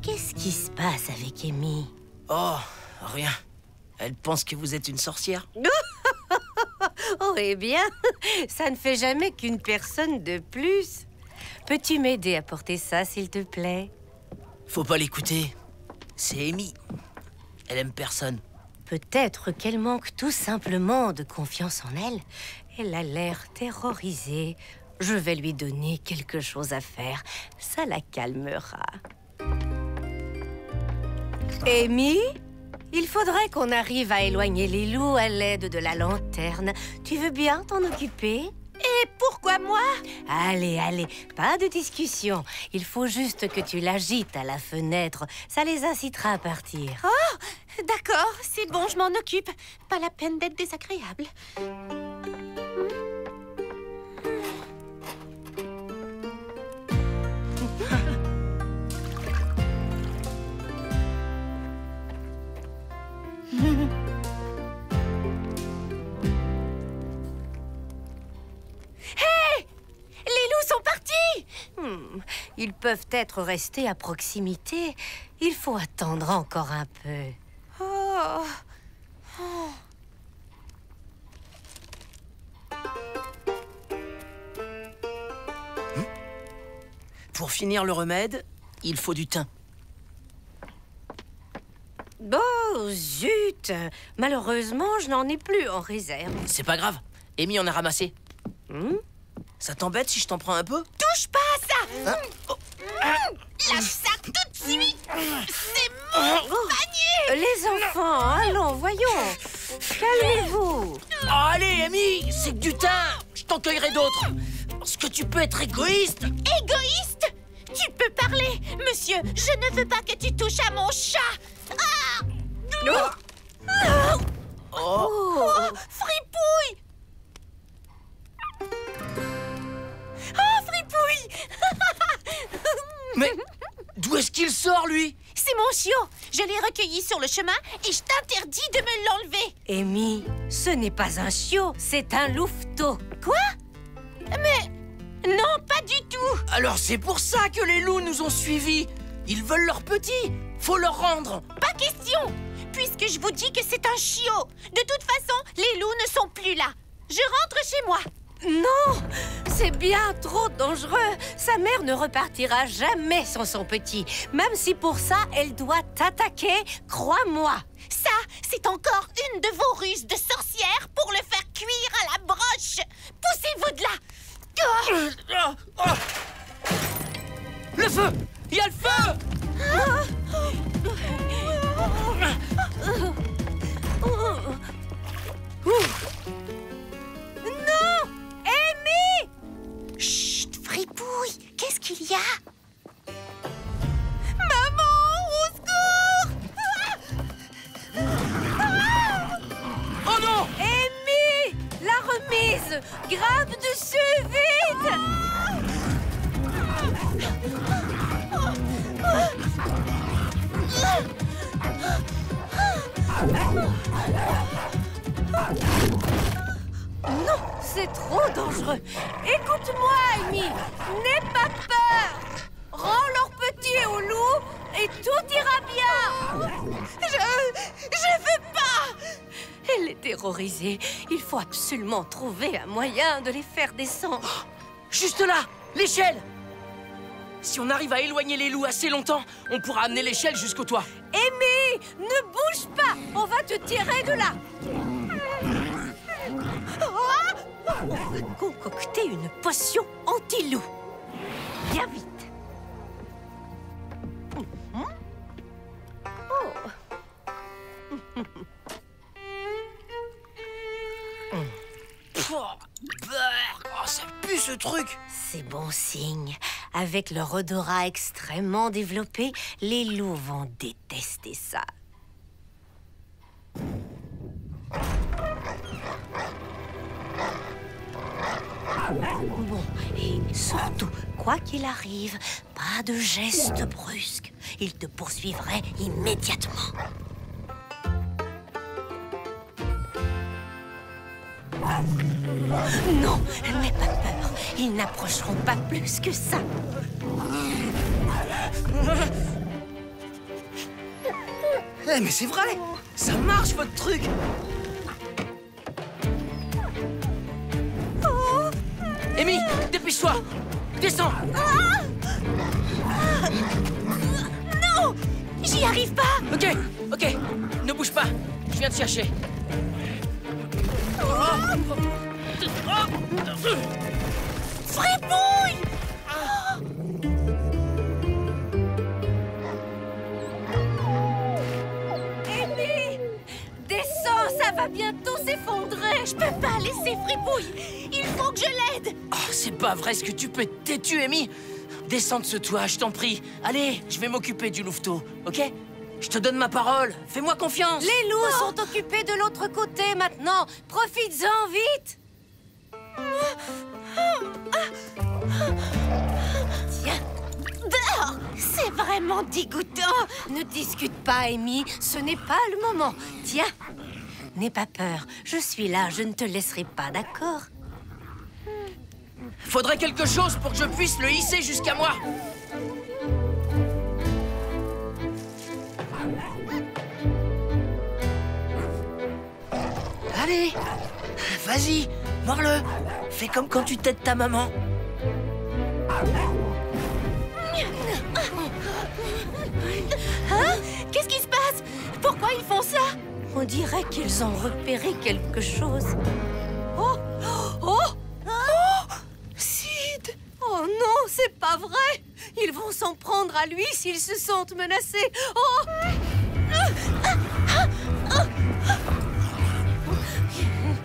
Qu'est-ce qui se passe avec Amy? Oh, rien. Elle pense que vous êtes une sorcière. Oh, eh bien, ça ne fait jamais qu'une personne de plus. Peux-tu m'aider à porter ça, s'il te plaît? Faut pas l'écouter. C'est Amy. Elle aime personne. Peut-être qu'elle manque tout simplement de confiance en elle. Elle a l'air terrorisée. Je vais lui donner quelque chose à faire. Ça la calmera. Amy, il faudrait qu'on arrive à éloigner les loups à l'aide de la lanterne. Tu veux bien t'en occuper? Et pourquoi moi? Allez, allez, pas de discussion. Il faut juste que tu l'agites à la fenêtre. Ça les incitera à partir. Oh, d'accord, c'est bon, je m'en occupe. Pas la peine d'être désagréable. Hé! Les loups sont partis! Ils peuvent être restés à proximité. Il faut attendre encore un peu. Oh. Pour finir le remède, il faut du thym. Oh, zut! Malheureusement, je n'en ai plus en réserve. C'est pas grave. Amy en a ramassé. Ça t'embête si je t'en prends un peu? Touche pas à ça! Lâche ça tout de suite! C'est mon panier! Les enfants, allons, voyons. Calmez-vous. Oh, allez, Amy, c'est que du thym. Je t'en cueillerai d'autres. Parce que tu peux être égoïste. Égoïste? Tu peux parler, monsieur. Je ne veux pas que tu touches à mon chat. Fripouille! Oh, Fripouille! Mais d'où est-ce qu'il sort, lui? C'est mon chiot. Je l'ai recueilli sur le chemin et je t'interdis de me l'enlever. Amy, ce n'est pas un chiot, c'est un louveteau. Quoi? Mais... non, pas du tout. Alors c'est pour ça que les loups nous ont suivis. Ils veulent leur petit. Faut leur rendre. Pas question, puisque je vous dis que c'est un chiot. De toute façon, les loups ne sont plus là. Je rentre chez moi. Non, c'est bien trop dangereux. Sa mère ne repartira jamais sans son petit. Même si pour ça, elle doit t'attaquer, crois-moi. Ça, c'est encore une de vos ruses de sorcière pour le faire cuire à la broche. Poussez-vous de là. Le feu! Il y a le feu! Non! Amy! Chut, fripouille! Qu'est-ce qu'il y a? Maman, au secours! Oh non! Amy, la remise! Grimpe dessus, vite! Non, c'est trop dangereux. Écoute-moi, Amy. N'aie pas peur. Rends leur petit au loup et tout ira bien. Je veux pas. Elle est terrorisée. Il faut absolument trouver un moyen de les faire descendre. Juste là, l'échelle. Si on arrive à éloigner les loups assez longtemps, on pourra amener l'échelle jusqu'au toit. Amy, ne bouge pas. On va te tirer de là. On va concocter une potion anti-loup. Viens vite. Oh, ça pue ce truc. C'est bon signe. Avec leur odorat extrêmement développé, les loups vont détester ça. Bon, et surtout, quoi qu'il arrive, pas de gestes brusques. Ils te poursuivraient immédiatement. Non, n'aie pas peur. Ils n'approcheront pas plus que ça. Eh, mais c'est vrai. Ça marche, votre truc. Amy, dépêche-toi. Descends. Non, j'y arrive pas. Ok, ne bouge pas. Je viens te chercher. Fripouille! Amy, descends, ça va bientôt s'effondrer. Je peux pas laisser Fripouille. Il faut que je l'aide. Oh, c'est pas vrai ce que tu peux être têtu, Amy. Descends de ce toit, je t'en prie. Allez, je vais m'occuper du louveteau, ok? Je te donne ma parole. Fais-moi confiance. Les loups sont occupés de l'autre côté maintenant. Profites-en vite. Tiens. Dehors. C'est vraiment dégoûtant. Ne discute pas, Amy. Ce n'est pas le moment. Tiens. N'aie pas peur. Je suis là. Je ne te laisserai pas, d'accord? Faudrait quelque chose pour que je puisse le hisser jusqu'à moi. Allez, vas-y, mords-le. Fais comme quand tu t'aides ta maman. Hein? Qu'est-ce qui se passe? Pourquoi ils font ça? On dirait qu'ils ont repéré quelque chose. Oh! Oh! Oh! Sid! Oh non, c'est pas vrai! Ils vont s'en prendre à lui s'ils se sentent menacés. Oh!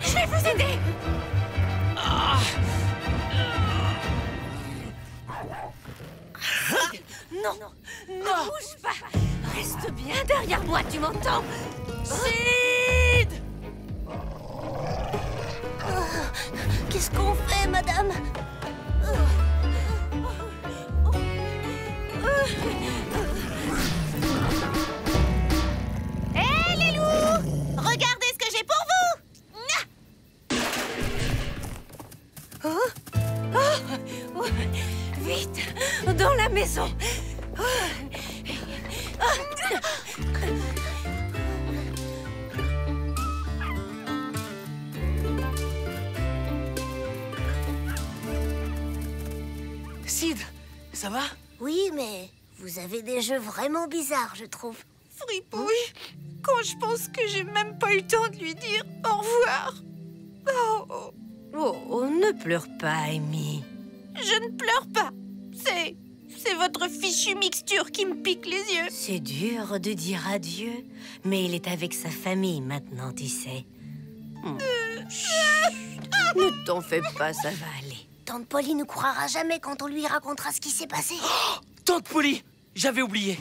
Je vais vous aider! Non, ne bouge pas! Reste bien derrière moi, tu m'entends? Sid! Qu'est-ce qu'on fait, madame? Vite, dans la maison. Sid, ça va? Oui, mais vous avez des jeux vraiment bizarres, je trouve. Fripouille, quand je pense que j'ai même pas eu le temps de lui dire au revoir. Oh, ne pleure pas, Amy. Je ne pleure pas. C'est votre fichue mixture qui me pique les yeux. C'est dur de dire adieu, mais il est avec sa famille maintenant, tu sais. Ne t'en fais pas, ça va aller. Tante Polly ne croira jamais quand on lui racontera ce qui s'est passé. Oh, Tante Polly, j'avais oublié.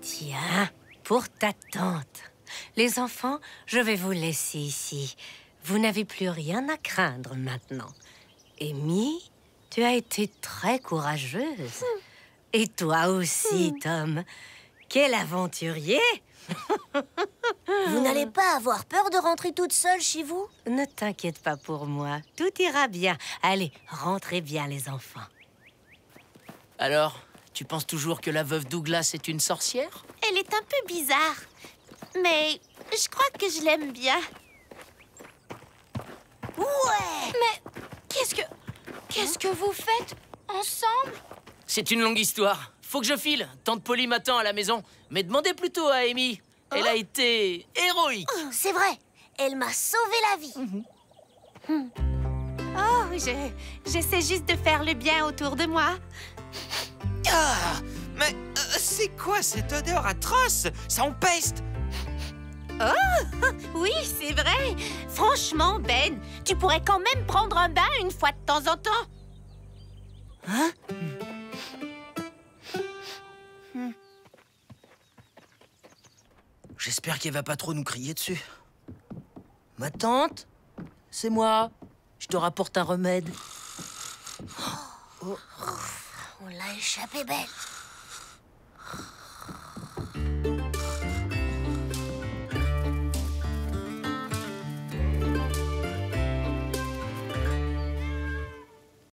Tiens, pour ta tante. Les enfants, je vais vous laisser ici. Vous n'avez plus rien à craindre maintenant. Amy, tu as été très courageuse. Et toi aussi, Tom. Quel aventurier! Vous n'allez pas avoir peur de rentrer toute seule chez vous? Ne t'inquiète pas pour moi. Tout ira bien. Allez, rentrez bien, les enfants. Alors, tu penses toujours que la veuve Douglas est une sorcière? Elle est un peu bizarre, mais je crois que je l'aime bien. Ouais! Mais qu'est-ce que vous faites ensemble? C'est une longue histoire. Faut que je file. Tante Polly m'attend à la maison. Mais demandez plutôt à Amy. Elle a été héroïque. C'est vrai, elle m'a sauvé la vie. Oh, j'essaie juste de faire le bien autour de moi. Ah! Mais c'est quoi cette odeur atroce? Ça empeste! Oh, oui, c'est vrai. Franchement, Ben, tu pourrais quand même prendre un bain une fois de temps en temps. Hein? J'espère qu'elle va pas trop nous crier dessus. Ma tante? C'est moi. Je te rapporte un remède. On l'a échappé belle.